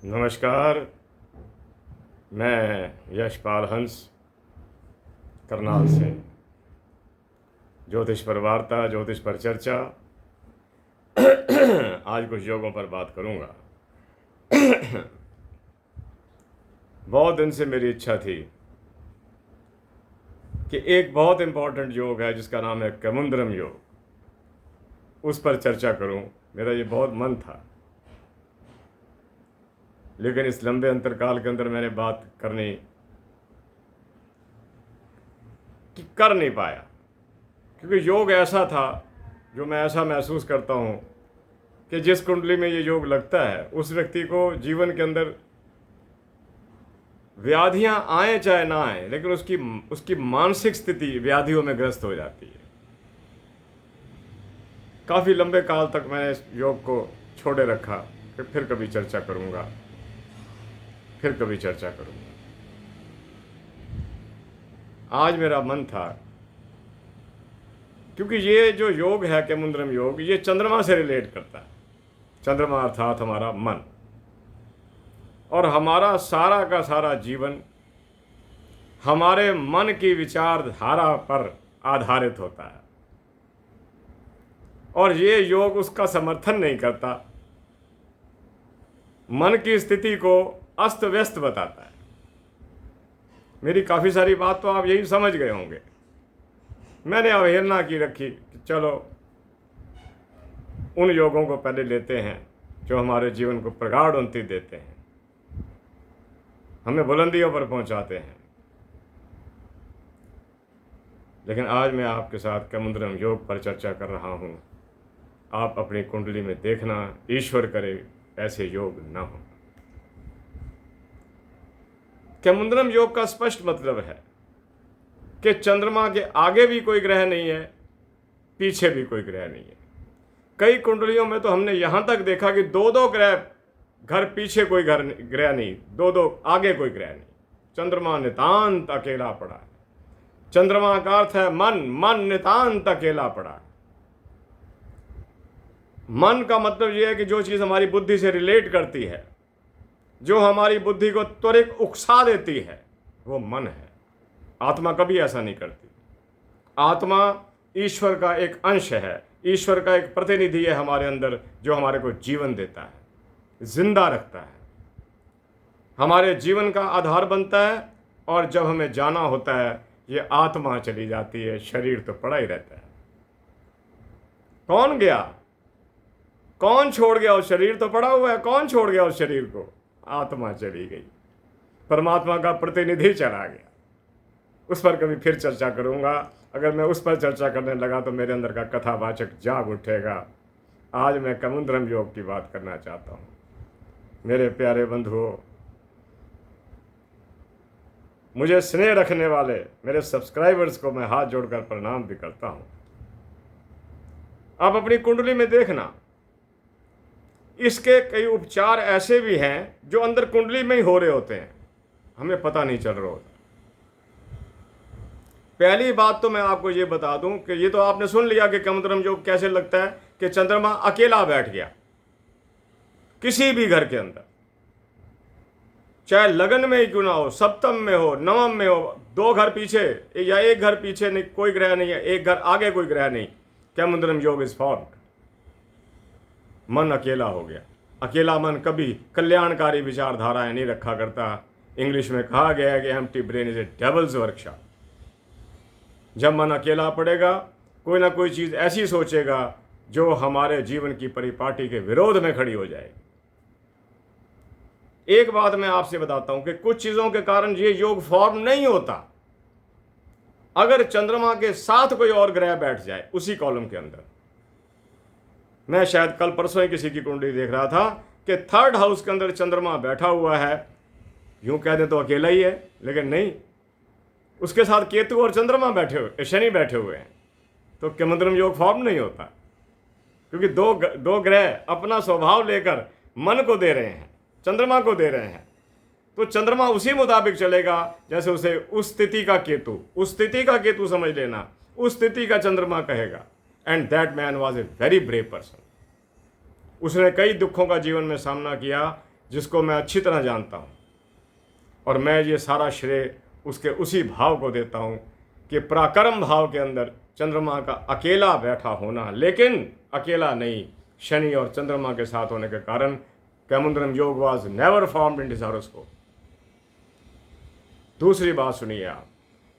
नमस्कार। मैं यशपाल हंस करनाल से ज्योतिष पर वार्ता, ज्योतिष पर चर्चा। आज कुछ योगों पर बात करूंगा। बहुत दिन से मेरी इच्छा थी कि एक बहुत इम्पोर्टेंट योग है जिसका नाम है केमुंद्रम योग, उस पर चर्चा करूं। मेरा ये बहुत मन था, लेकिन इस लंबे अंतरकाल के अंदर मैंने बात कर नहीं पाया, क्योंकि योग ऐसा था जो मैं ऐसा महसूस करता हूँ कि जिस कुंडली में ये योग लगता है उस व्यक्ति को जीवन के अंदर व्याधियां आए चाहे ना आए, लेकिन उसकी मानसिक स्थिति व्याधियों में ग्रस्त हो जाती है। काफ़ी लंबे काल तक मैंने इस योग को छोड़े रखा, फिर कभी चर्चा करूँगा। आज मेरा मन था, क्योंकि ये जो योग है केमुंद्रम योग, ये चंद्रमा से रिलेट करता है। चंद्रमा अर्थात हमारा मन, और हमारा सारा का सारा जीवन हमारे मन की विचारधारा पर आधारित होता है, और ये योग उसका समर्थन नहीं करता, मन की स्थिति को अस्त व्यस्त बताता है। मेरी काफ़ी सारी बात तो आप यही समझ गए होंगे। मैंने अवहेलना की रखी कि चलो उन योगों को पहले लेते हैं जो हमारे जीवन को प्रगाढ़ उन्नति देते हैं, हमें बुलंदियों पर पहुंचाते हैं। लेकिन आज मैं आपके साथ केमुंद्रम योग पर चर्चा कर रहा हूं। आप अपनी कुंडली में देखना, ईश्वर करे ऐसे योग ना हो। केमुंद्रम योग का स्पष्ट मतलब है कि चंद्रमा के आगे भी कोई ग्रह नहीं है, पीछे भी कोई ग्रह नहीं है। कई कुंडलियों में तो हमने यहां तक देखा कि दो दो ग्रह, घर पीछे कोई ग्रह नहीं, दो दो आगे कोई ग्रह नहीं। चंद्रमा नितांत अकेला पड़ा है। चंद्रमा का अर्थ है मन नितांत अकेला पड़ा है। मन का मतलब यह है कि जो चीज हमारी बुद्धि से रिलेट करती है, जो हमारी बुद्धि को त्वरित उकसा देती है, वो मन है। आत्मा कभी ऐसा नहीं करती। आत्मा ईश्वर का एक अंश है, ईश्वर का एक प्रतिनिधि है हमारे अंदर, जो हमारे को जीवन देता है, जिंदा रखता है, हमारे जीवन का आधार बनता है। और जब हमें जाना होता है, ये आत्मा चली जाती है, शरीर तो पड़ा ही रहता है। कौन गया, कौन छोड़ गया? उस शरीर तो पड़ा हुआ है, कौन छोड़ गया उस शरीर को? आत्मा चली गई, परमात्मा का प्रतिनिधि चला गया। उस पर कभी फिर चर्चा करूंगा। अगर मैं उस पर चर्चा करने लगा तो मेरे अंदर का कथावाचक जाग उठेगा। आज मैं केमुंद्रम योग की बात करना चाहता हूं। मेरे प्यारे बंधुओं, मुझे स्नेह रखने वाले मेरे सब्सक्राइबर्स को मैं हाथ जोड़कर प्रणाम भी करता हूं। आप अपनी कुंडली में देखना, इसके कई उपचार ऐसे भी हैं जो अंदर कुंडली में ही हो रहे होते हैं, हमें पता नहीं चल रहा होता। पहली बात तो मैं आपको ये बता दूं कि ये तो आपने सुन लिया कि केमुंद्रम योग कैसे लगता है कि चंद्रमा अकेला बैठ गया किसी भी घर के अंदर, चाहे लगन में ही क्यों ना हो, सप्तम में हो, नवम में हो, दो घर पीछे या एक घर पीछे नहीं, कोई ग्रह नहीं है, एक घर आगे कोई ग्रह नहीं, केमुंद्रम योग इज फॉर्म्ड। मन अकेला हो गया। अकेला मन कभी कल्याणकारी विचारधाराएं नहीं रखा करता। इंग्लिश में कहा गया है कि empty brain is a devils workshop. जब मन अकेला पड़ेगा, कोई ना कोई चीज ऐसी सोचेगा जो हमारे जीवन की परिपाटी के विरोध में खड़ी हो जाएगी। एक बात मैं आपसे बताता हूं कि कुछ चीजों के कारण ये योग फॉर्म नहीं होता। अगर चंद्रमा के साथ कोई और ग्रह बैठ जाए उसी कॉलम के अंदर, मैं शायद कल परसों ही किसी की कुंडली देख रहा था कि थर्ड हाउस के अंदर चंद्रमा बैठा हुआ है, यूं कह दें तो अकेला ही है, लेकिन नहीं, उसके साथ केतु और चंद्रमा बैठे हुए, शनि बैठे हुए हैं, तो केमुंद्रम योग फॉर्म नहीं होता। क्योंकि दो ग्रह अपना स्वभाव लेकर मन को दे रहे हैं, चंद्रमा को दे रहे हैं, तो चंद्रमा उसी मुताबिक चलेगा जैसे उसे उस स्थिति का केतु समझ लेना, उस स्थिति का चंद्रमा कहेगा। And that man was a very brave person. उसने कई दुखों का जीवन में सामना किया, जिसको मैं अच्छी तरह जानता हूँ, और मैं ये सारा श्रेय उसके उसी भाव को देता हूँ कि पराक्रम भाव के अंदर चंद्रमा का अकेला बैठा होना, लेकिन अकेला नहीं, शनि और चंद्रमा के साथ होने के कारण कैमुंद्रम योग was never formed in his horoscope. दूसरी बात सुनिए आप,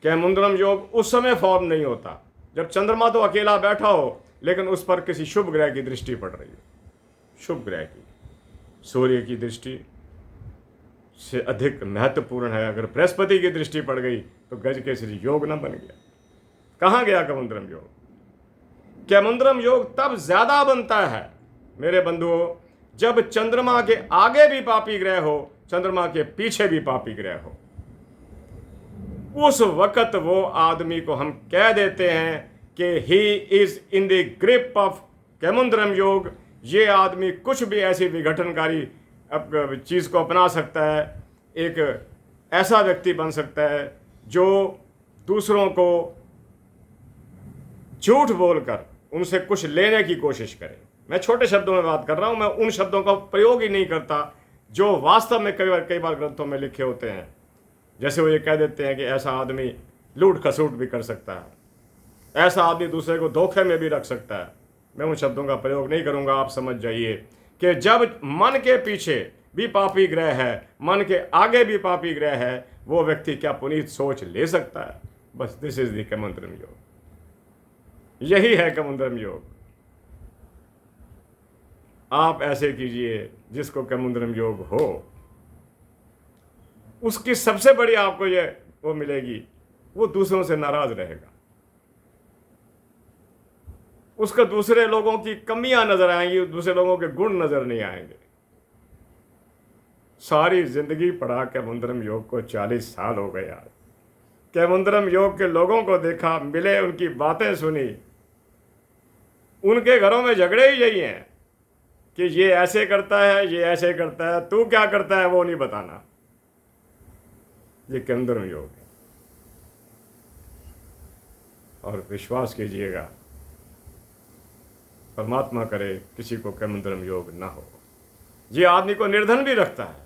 कैमुंद्रम योग उस समय फॉर्म नहीं होता जब चंद्रमा तो अकेला बैठा हो, लेकिन उस पर किसी शुभ ग्रह की दृष्टि पड़ रही हो। शुभ ग्रह की, सूर्य की दृष्टि से अधिक महत्वपूर्ण है। अगर बृहस्पति की दृष्टि पड़ गई तो गजकेसरी योग ना बन गया। कहाँ गया कैमुंद्रम योग? कैमुंद्रम योग तब ज्यादा बनता है मेरे बंधुओं जब चंद्रमा के आगे भी पापी ग्रह हो, चंद्रमा के पीछे भी पापी ग्रह हो। उस वक्त वो आदमी को हम कह देते हैं कि he is in the grip of कैमुंद्रम योग। ये आदमी कुछ भी ऐसी विघटनकारी चीज़ को अपना सकता है, एक ऐसा व्यक्ति बन सकता है जो दूसरों को झूठ बोलकर उनसे कुछ लेने की कोशिश करे। मैं छोटे शब्दों में बात कर रहा हूं, मैं उन शब्दों का प्रयोग ही नहीं करता जो वास्तव में कई बार ग्रंथों में लिखे होते हैं। जैसे वो ये कह देते हैं कि ऐसा आदमी लूट खसूट भी कर सकता है, ऐसा आदमी दूसरे को धोखे में भी रख सकता है। मैं उन शब्दों का प्रयोग नहीं करूंगा। आप समझ जाइए कि जब मन के पीछे भी पापी ग्रह है, मन के आगे भी पापी ग्रह है, वो व्यक्ति क्या पुनीत सोच ले सकता है? बस दिस इज द कैमुंद्रम योग। यही है कैमुंद्रम योग। आप ऐसे कीजिए जिसको कैमुंद्रम योग हो, उसकी सबसे बड़ी आपको ये वो मिलेगी, वो दूसरों से नाराज रहेगा। उसको दूसरे लोगों की कमियां नजर आएंगी, दूसरे लोगों के गुण नजर नहीं आएंगे। सारी जिंदगी पढ़ा कैमुंद्रम योग को, 40 साल हो गए आज। कैमुंद्रम योग के लोगों को देखा, मिले, उनकी बातें सुनी। उनके घरों में झगड़े ही यही हैं कि ये ऐसे करता है, ये ऐसे करता है, तू क्या करता है वो नहीं बताना। ये कैमुंद्रम योग है। और विश्वास कीजिएगा, परमात्मा करे किसी को कैमुंद्रम योग ना हो। ये आदमी को निर्धन भी रखता है।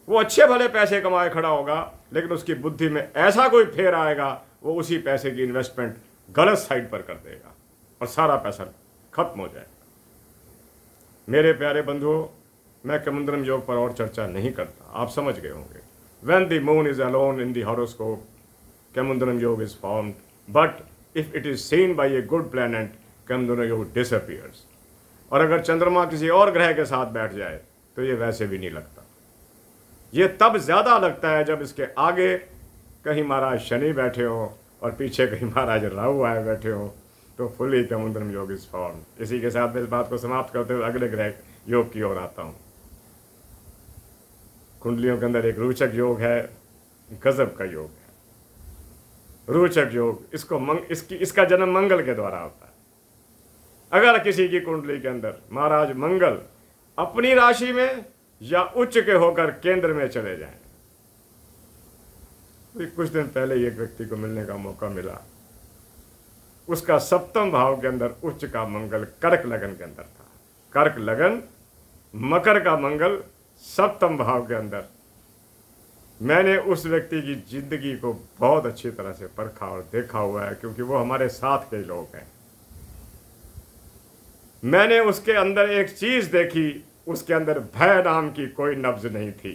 वो अच्छे भले पैसे कमाए खड़ा होगा, लेकिन उसकी बुद्धि में ऐसा कोई फेर आएगा, वो उसी पैसे की इन्वेस्टमेंट गलत साइड पर कर देगा और सारा पैसा खत्म हो जाएगा। मेरे प्यारे बंधुओं, मैं कैमुंद्रम योग पर और चर्चा नहीं करता, आप समझ गए होंगे। When the moon is alone in the horoscope, कैमुंद्रम योग is formed, but if it is seen by a good planet, कैमुंद्रम योग disappears। और अगर चंद्रमा किसी और ग्रह के साथ बैठ जाए तो ये वैसे भी नहीं लगता। ये तब ज़्यादा लगता है जब इसके आगे कहीं महाराज शनि बैठे हो और पीछे कहीं महाराज राहु आए बैठे हो, तो फुली कैमुंद्रम योग इज फॉर्म। इसी के साथ मैं इस बात को समाप्त करते हुए अगले ग्रह योग की ओर आता हूँ। कुंडलियों के अंदर एक रोचक योग है, गजब का योग है, रोचक योग। इसका जन्म मंगल के द्वारा होता है। अगर किसी की कुंडली के अंदर महाराज मंगल अपनी राशि में या उच्च के होकर केंद्र में चले जाएं। तो कुछ दिन पहले एक व्यक्ति को मिलने का मौका मिला, उसका सप्तम भाव के अंदर उच्च का मंगल कर्क लगन के अंदर था। कर्क लगन, मकर का मंगल सप्तम भाव के अंदर। मैंने उस व्यक्ति की जिंदगी को बहुत अच्छी तरह से परखा और देखा हुआ है, क्योंकि वो हमारे साथ के लोग हैं। मैंने उसके अंदर एक चीज देखी, उसके अंदर भय नाम की कोई नब्ज नहीं थी,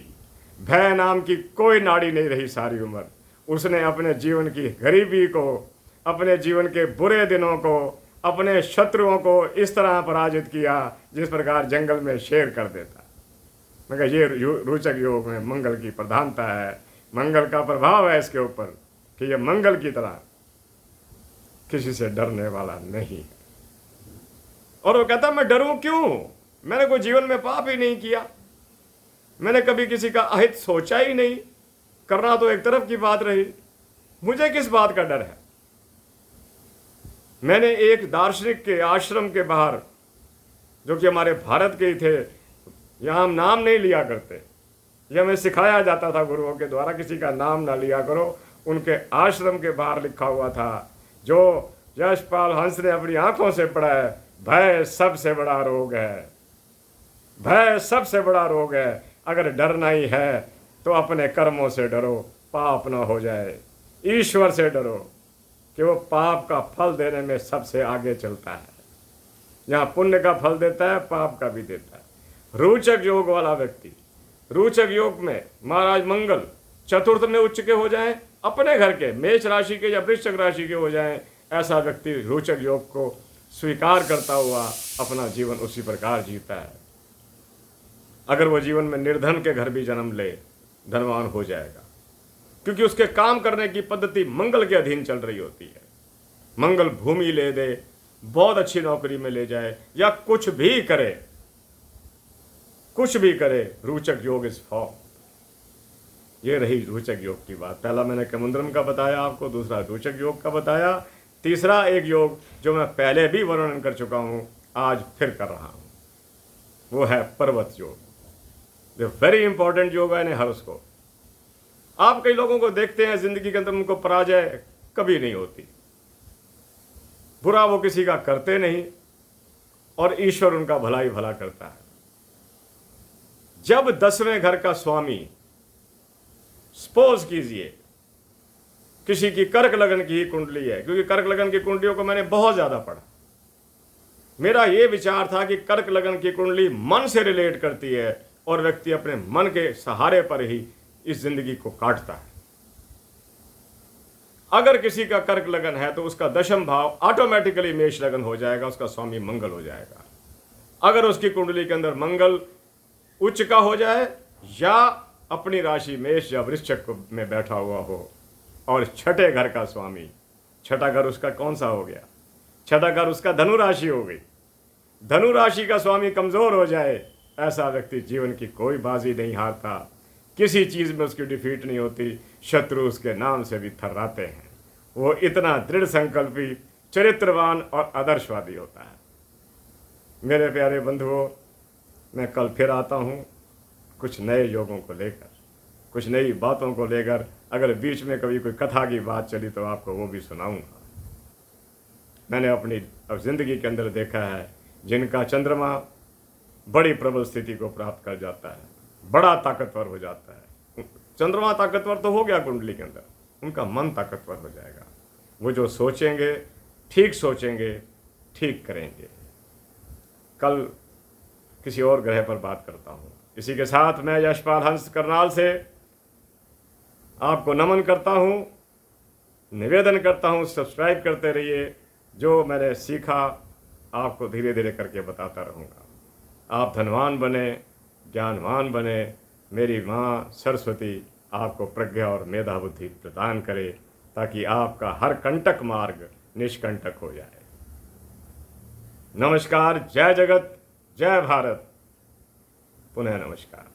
भय नाम की कोई नाड़ी नहीं रही सारी उम्र। उसने अपने जीवन की गरीबी को, अपने जीवन के बुरे दिनों को, अपने शत्रुओं को इस तरह पराजित किया जिस प्रकार जंगल में शेर कर देता। मगर ये रोचक योग में मंगल की प्रधानता है, मंगल का प्रभाव है इसके ऊपर कि ये मंगल की तरह किसी से डरने वाला नहीं है। और वो कहता मैं डरूं क्यों? मैंने कोई जीवन में पाप ही नहीं किया, मैंने कभी किसी का अहित सोचा ही नहीं, करना तो एक तरफ की बात रही, मुझे किस बात का डर है? मैंने एक दार्शनिक के आश्रम के बाहर, जो कि हमारे भारत के ही थे, यहाँ हम नाम नहीं लिया करते, यह हमें सिखाया जाता था गुरुओं के द्वारा, किसी का नाम ना लिया करो। उनके आश्रम के बाहर लिखा हुआ था, जो यशपाल हंस ने अपनी आंखों से पढ़ा है, भय सबसे बड़ा रोग है। भय सबसे बड़ा रोग है। अगर डरना ही है तो अपने कर्मों से डरो, पाप ना हो जाए। ईश्वर से डरो कि वो पाप का फल देने में सबसे आगे चलता है। जहाँ पुण्य का फल देता है, पाप का भी देता है। रोचक योग वाला व्यक्ति, रोचक योग में महाराज मंगल चतुर्थ में उच्च के हो जाएं, अपने घर के मेष राशि के या वृश्चिक राशि के हो जाएं, ऐसा व्यक्ति रोचक योग को स्वीकार करता हुआ अपना जीवन उसी प्रकार जीता है। अगर वो जीवन में निर्धन के घर भी जन्म ले, धनवान हो जाएगा, क्योंकि उसके काम करने की पद्धति मंगल के अधीन चल रही होती है। मंगल भूमि ले दे, बहुत अच्छी नौकरी में ले जाए, या कुछ भी करे, कुछ भी करे, रोचक योग इज फॉर्म। ये रही रोचक योग की बात। पहला मैंने कमुंद्रम का बताया आपको, दूसरा रोचक योग का बताया, तीसरा एक योग जो मैं पहले भी वर्णन कर चुका हूं, आज फिर कर रहा हूं, वो है पर्वत योग। वेरी इंपॉर्टेंट योग है हर्ष को। आप कई लोगों को देखते हैं जिंदगी के अंदर उनको पराजय कभी नहीं होती, बुरा वो किसी का करते नहीं, और ईश्वर उनका भला ही भला करता है। जब 10वें घर का स्वामी, सपोज कीजिए किसी की कर्क लगन की ही कुंडली है, क्योंकि कर्क लगन की कुंडलियों को मैंने बहुत ज्यादा पढ़ा। मेरा यह विचार था कि कर्क लगन की कुंडली मन से रिलेट करती है और व्यक्ति अपने मन के सहारे पर ही इस जिंदगी को काटता है। अगर किसी का कर्क लगन है तो उसका दशम भाव ऑटोमेटिकली मेष लगन हो जाएगा, उसका स्वामी मंगल हो जाएगा। अगर उसकी कुंडली के अंदर मंगल उच्च का हो जाए या अपनी राशि मेष या वृश्चिक में बैठा हुआ हो, और छठे घर का स्वामी, छठा घर उसका कौन सा हो गया? छठा घर उसका धनु राशि हो गई। धनु राशि का स्वामी कमजोर हो जाए, ऐसा व्यक्ति जीवन की कोई बाजी नहीं हारता, किसी चीज में उसकी डिफीट नहीं होती, शत्रु उसके नाम से भी थर्राते हैं। वो इतना दृढ़ संकल्पी, चरित्रवान और आदर्शवादी होता है। मेरे प्यारे बंधुओं, मैं कल फिर आता हूँ कुछ नए योगों को लेकर, कुछ नई बातों को लेकर। अगर बीच में कभी कोई कथा की बात चली तो आपको वो भी सुनाऊंगा। मैंने अपनी अब जिंदगी के अंदर देखा है, जिनका चंद्रमा बड़ी प्रबल स्थिति को प्राप्त कर जाता है, बड़ा ताकतवर हो जाता है। चंद्रमा ताकतवर तो हो गया कुंडली के अंदर, उनका मन ताकतवर हो जाएगा। वो जो सोचेंगे, ठीक करेंगे। कल किसी और ग्रह पर बात करता हूँ। इसी के साथ मैं यशपाल हंस करनाल से आपको नमन करता हूँ, निवेदन करता हूँ, सब्सक्राइब करते रहिए। जो मैंने सीखा आपको धीरे धीरे करके बताता रहूँगा। आप धनवान बने, ज्ञानवान बने। मेरी माँ सरस्वती आपको प्रज्ञा और मेधा बुद्धि प्रदान करे, ताकि आपका हर कंटक मार्ग निष्कंटक हो जाए। नमस्कार। जय जगत, जय भारत। पुनः नमस्कार।